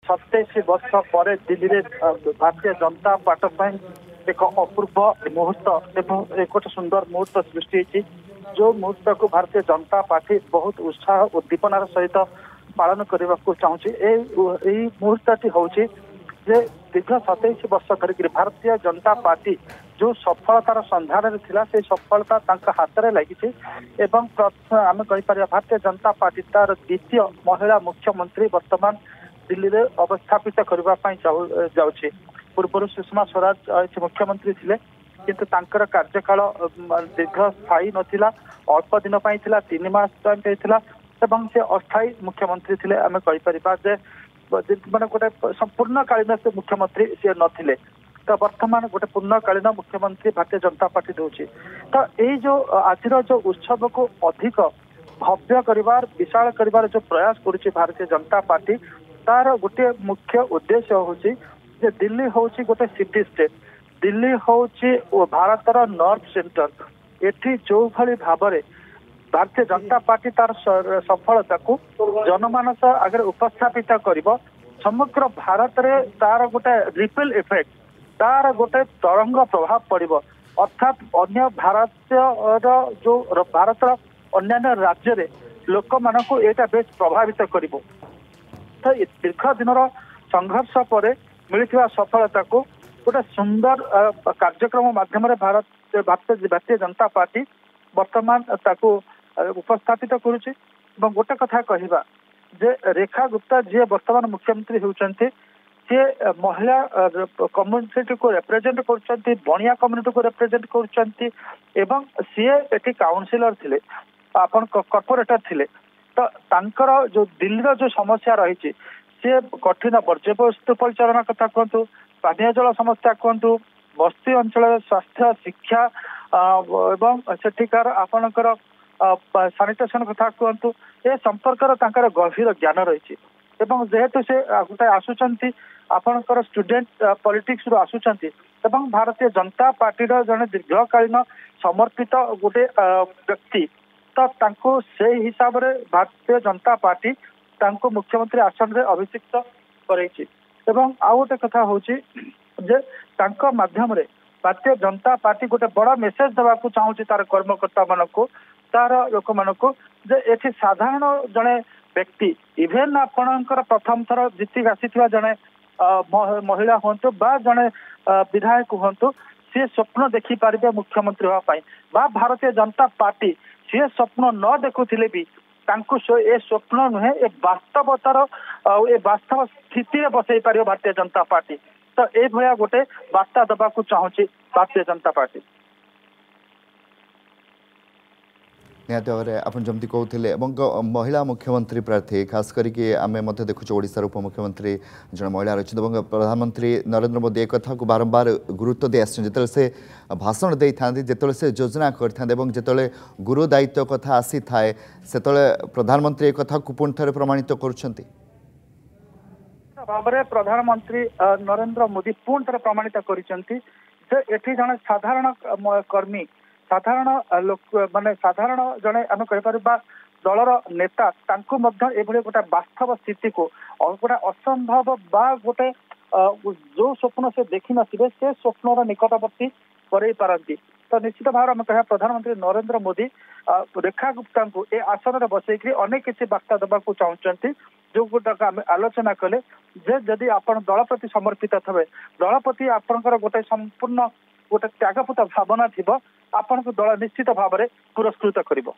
27 वर्ष पर दिल्ली में भारतीय जनता पार्टी एक अपूर्व मुहूर्त एवं एक सुंदर मुहूर्त सृष्टि होती जो मुहूर्त को भारतीय जनता पार्टी बहुत उत्साह उद्दीपनार सहित पालन करने को चाहूँगी मुहूर्त हूँ जे दीर्घ 27 वर्ष धरिक भारतीय जनता पार्टी जो सफलतार सन्धान थिला से सफलता हाथ में लगी आम कहीपर भारतीय जनता पार्टी तार द्वितीय महिला मुख्यमंत्री वर्तमान दिल्ली में अवस्थापित करने जाऊँगी पूर्व सुषमा स्वराज मुख्यमंत्री थे किंतु तांकर कार्यकाल दीर्घ स्थायी नथिला अल्प दिन पाई 3 मास एवं से अस्थायी मुख्यमंत्री थे आम कहीपर जे माने गोटे पूर्णकालीन से मुख्यमंत्री सी नथिले तो वर्तमान गोटे पूर्णकालीन मुख्यमंत्री भारतीय जनता पार्टी दूसरी तो यही जो आज जो उत्सव को अधिक भव्य करिवार विशाल करिवार जो प्रयास करुच्ची भारतीय जनता पार्टी तार गोटे मुख्य उद्देश्य होची जे दिल्ली होची गोटे सिटी स्टेट दिल्ली होची भारतर नॉर्थ सेंटर एठी जो भली भाबरे भारतीय जनता पार्टी तार सफलता को जनमानस आगे उपस्थापित करिबो समग्र भारत रे तार गोटे रिपल इफेक्ट तार गोटे तरंग प्रभाव पड़िबो अर्थात अन्य भारतीय जो भारतर अन्य राज्य रे लोक मानक एटा बेस प्रभावित करिबो तो दीर्घ दिन संघर्ष पर मिलता सफलता को गोटे सुंदर कार्यक्रम माध्यम भारतीय जनता पार्टी वर्तमान ताको उपस्थापित करुच्ची गोटे कथा कहवा जे रेखा गुप्ता जी वर्तमान मुख्यमंत्री होती सी महिला कम्युनिटी को रिप्रेजेंट कर बणिया कम्युनिटी को रिप्रेजेंट कर सी काउंसिलर थे आपन कॉर्पोरेटर थे तो तांकर जो दिल्ली जो समस्या रही सी कठिन वर्ज्यवस्तु परिचालन कथा कहतु पानीय जल समस्या कहतु बस्ती अंचल स्वास्थ्य शिक्षा एवं सेठिकार आपणकर सानिटेशन कथा कहतु ए संपर्क गभीर ज्ञान रही जेहेतु से गोटे आसुचंती आपणकर स्टूडेंट पॉलिटिक्स रू आसुचंती एवं भारतीय जनता पार्टी जड़े दीर्घकालीन समर्पित गोटे व्यक्ति तो तांको से हिसाब रे भारतीय जनता पार्टी तांको मुख्यमंत्री आसन रे अभिषिक्त करैछि एवं आ गोटे कथा होची जे तांको माध्यम रे भारतीय जनता पार्टी गोटे बड़ा मेसेज देवा को चाहूची तार कर्मकर्ता मानको तार लोक मानको जे एठी साधारण जने व्यक्ति इवेन आपणकर प्रथम थर जीति आसीथिबा जने महिला होंतु बा जने विधायक होंतु सी स्वप्न देखि पारिबे मुख्यमंत्री होवा पाई बा भारतीय जनता पार्टी सी स्वप्न न देखुथिले भी तांको ए स्वप्न नुहे ए वास्तवतार ए वास्तव स्थिति में बसई पार भारतीय जनता पार्टी तो ए भया गोटे वार्ता देवा को चाहूँगी भारतीय जनता पार्टी निहत भाव में आप जमी कहते महिला मुख्यमंत्री प्रार्थी खास करके आम देखुचे ओडिशार उपमुख्यमंत्री जन महिला रही प्रधानमंत्री नरेंद्र मोदी एक कथा को बारंबार गुरुत्व दे आते से भाषण दे था जिते से योजना करते गुरु दायित्व कथा आसी थाए से प्रधानमंत्री एक कथा को पुणी थे प्रमाणित कर भाव प्रधानमंत्री नरेंद्र मोदी पुणी थे प्रमाणित कर जड़े साधारण कर्मी साधारण लोक माने साधारण जड़े आम कहीपर दलर नेता गोटे वास्तव स्थिति को गोटे असंभव बा गोटे जो स्वप्न से देखी नथिबे से स्वप्नर निकटवर्ती करई पारती तो निश्चित भाव में कह प्रधानमंत्री नरेंद्र मोदी रेखा गुप्ता को ए आसन में बसईकरी अनेक किसी वार्ता देवा को चाहते जो गुटाक आम आलोचना कले जे जदि आपण दल प्रति समर्पित थे दल प्रति आपणकर गोटे संपूर्ण गोटे त्यागपूत भावना थी आपण को दल निश्चित भाव में पुरस्कृत करिबो।